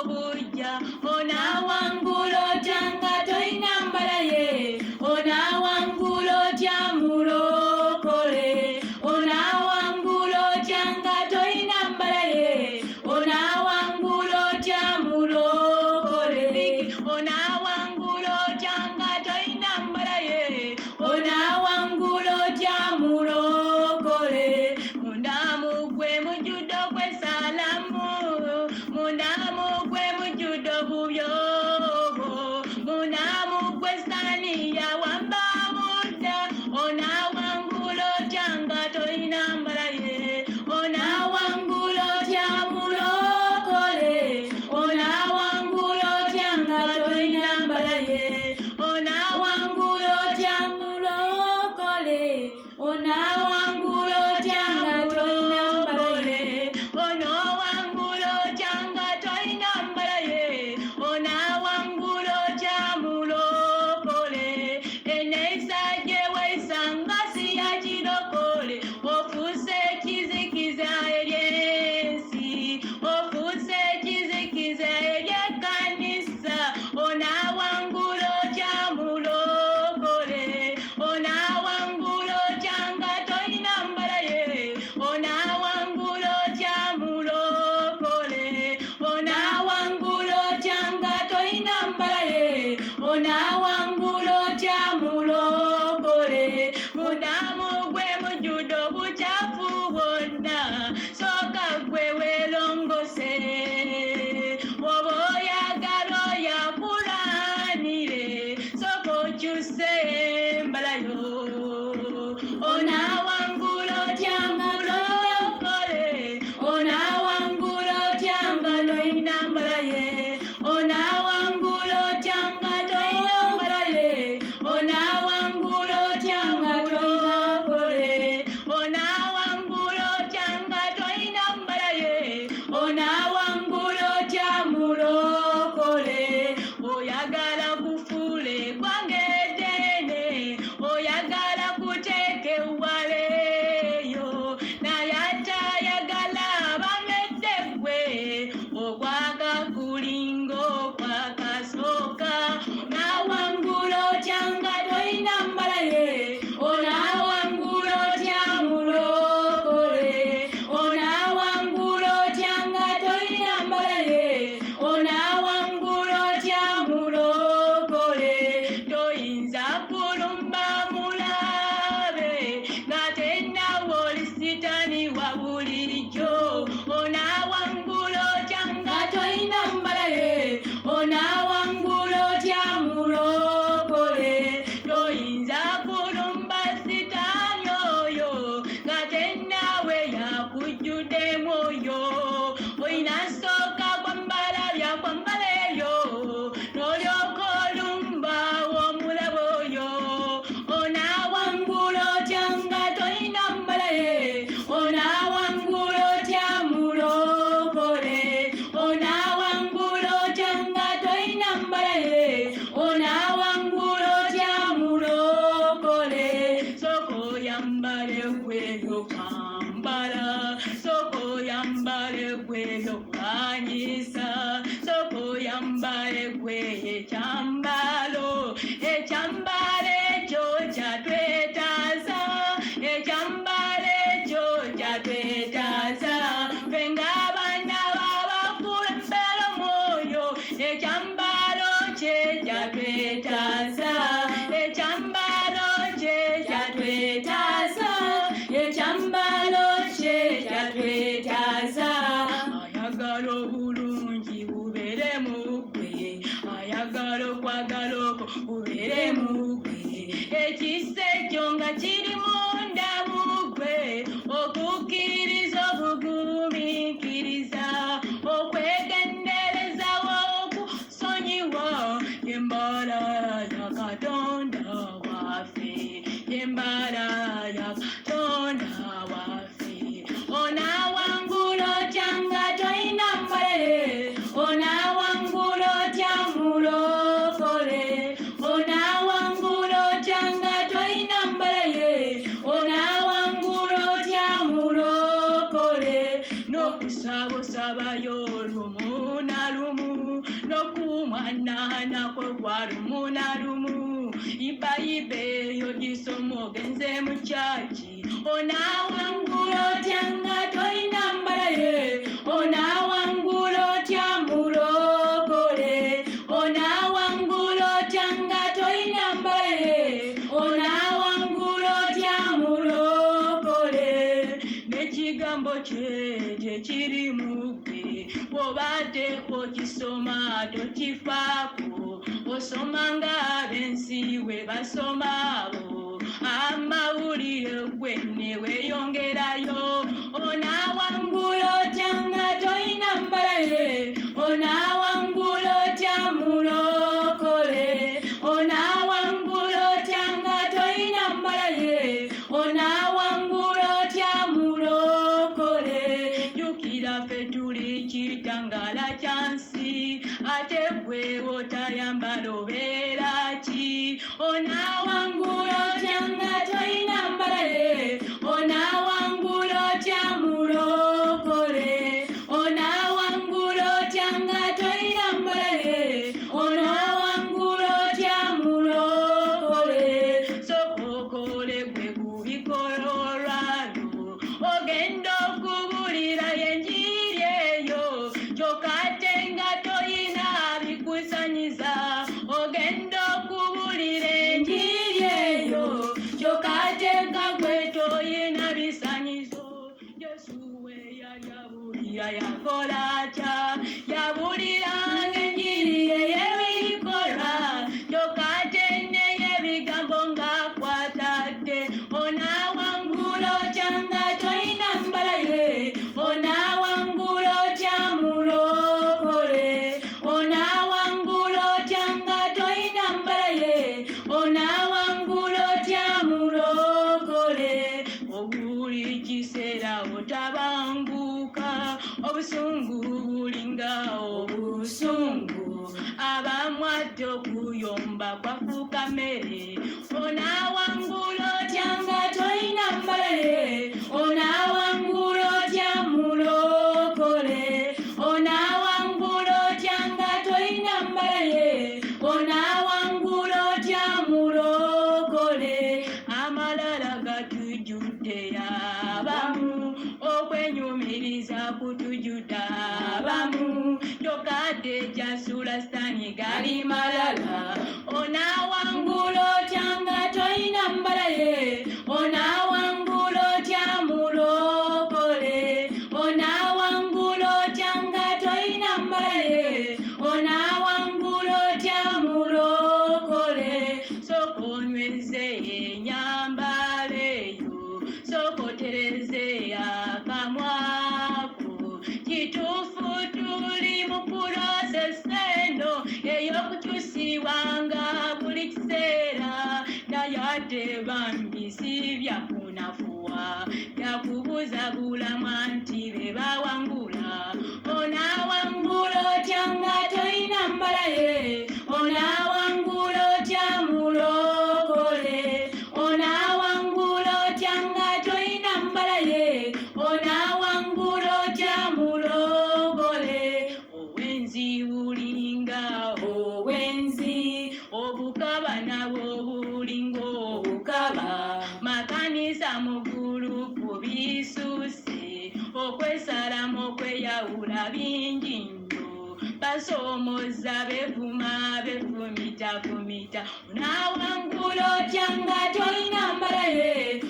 bujja onaawangula otya nga toyina mbala ye onaawangula otya mulokole onaawangula otya nga toyina mbala ye onaawangula otya mulokole onaawangula otya nga toyina mbala ye onaawangula otya mulokole mundamu gwe mujjudde okwesalamu mundamu gwe mujjudde obubyobo mundamu gwe sani yawamba mudda onaawangula otya nga toyina mbala ye onaawangula otya mulokole onaawangula otya nga toyina mbala ye onaawangula otya mulokole onaawangula otya nga toyina mbala ye onaawangula otya nga toyina mbala ye onaawangula otya mulokole enneeyisa gye weeyisanga si ya kirokole ofuuse ekizikiza ery'ensi ofuuse ekizikiza ery'ekkanisa onaawangula otya mulokole onaawangula otya nga toyina mbala ye onaawangula otya mulokole onaawangula otya nga toyina mbala ye onaawangula otya mulokole mundamu gwe mujjudde obukyafu bwonna sooka gwe weerongose oba oyagala oyakulanire sooka okyuse embala yo onaawangula otya mulokole onaawangula otya nga toyina mbala ye onaawangula otya nga toyina mbala ye onaawangula otya nga toyina mbala ye onaawangula otya nga toyina mbala ye onaawangula otya mulokole oyagala kufuula eggwanga eddene oyagala kuteeka ewaleeyo naye ate ayagala abamedde ggwe okwaka kulinga okwakasooka onaawangula otya nga toyina mbala ye onaawangula otya mulokole onaawangula otya nga toyina mbala ye onaawangula otya mulokole toyinza kulumba mulabe nga tennawo oli sitaani wa bulijjo onaawangula otya nga toyina mbala ye onaawangula otya mulokole toyinza kulumba sitaani oyo nga tennawe yakujjudde mwoyo oyina sooka kwambala byakwambala eyo n'olyoka olumba omulabo oyo onaawangula otya nga toyina mbala ye onaawangula otya mulokole onaawangula otya nga toyina mbala ye onaawangula otya mulokole sooka oyambale gwebyo kwambala sooka oyambale gwebyo kwanyisa sooka oyambale gwe ekyambalo ekyambalo ekyo kyatwetaaza ekyambalo ekyo kyatwetaaza ffe ng'abaana b'abakulembera omwoyo ekyambalo kye kyatwetaaza ekyambalo kye kyatwetaaza ekyambalo kye kyatwetaaza ayagala obulungi bubeere mu ggwe ayagala okwagala okwo bubeere mu ggwe ekisa ekyo nga kiri munda mu ggwe okukkiririza obugumiikiriza okwegenderezawo okusonyiwa embala ya katonda waffe embala ya katonda waffe onaawangula otya nga toyina mbala ye onaawangula otya mulokole onaawangula otya nga toyina mbala ye nalumu nokumwana nako kwalumu nalumu ibayibe yogisomo genze mu chachi onawangulo tyanga toyina mbalaye onawangulo tyamulokole onawangulo tyanga toyina mbalaye onawangulo tyamulokole n'ekigambo kye kiri mugwe bw'obadde okisoma tokifaako osomanga ab'ensi we basoma abo amawulire gwe ne weeyongerayo onawangulo tyanga toyina mbalaye onawangulo tyamulokole onawangulo tyanga toyina mbalaye onawangulo tyamulokole jukira ffe tuli kitangala kyansi ate gwe otayambala obeera ki onawangulo tyanga toyina mbalaye onawangulo tyamulokole onawangulo tyanga toyina mbalaye onawangulo tyamulokole sokokole gwe kubikola olwalo ogenda okubulira yenjiri eyo kyokate nga toyina bikusanyiza ogenda okubulira enjiri eyo kyokate nga gwe toyina bisanyizo yesu we yayabulira yakola atya yabuliranga enjiri ey'ebikolwa kyokate n'ey'ebigambo ng'akwatadde onawangulo tyanga toyina mbalaye onawangulo tyamulokole onawangulo tyanga toyina mbalaye onawangulo tyamulokole obuli kiseera otabanguka obusungu bulinga obusungu abamwadde okuyomba kwafuuka mmere onawangulo tyanga toyina mbalaye onawangulo tyamulokole onawangulo tyanga toyina mbalaye onawangulo tyamulokole amalala gatujjudde abamu okwenyumiriza kutujjuda abamu kyokadde jasula sitani gali malala onawangulo tyanga toyina mbalaye onawangulo tyamulokole onawangulo tyanga toyina mbalaye onawangulo tyamulokole sokonyweze enyambala eyo sokotereze akamwako kituufu tuli mu pulosesi eno ey'okukyusibwanga buli kiseera naye ate bambi si byakunafuwa byakubuzagula nti be bawangula onawangulo tyanga toyina mbalaye onawangulo tyamulokole onawangulo tyanga toyina mbalaye onawangulo tyamulokole owenzi bulinga owenzi obukaba nabwo bulinga obukaba makanisa mu gulupu bisuuse okwesalamu okweyawula bingi nnyo basoomoza bevuma befumita onawangulo tyanga toyina mbalaye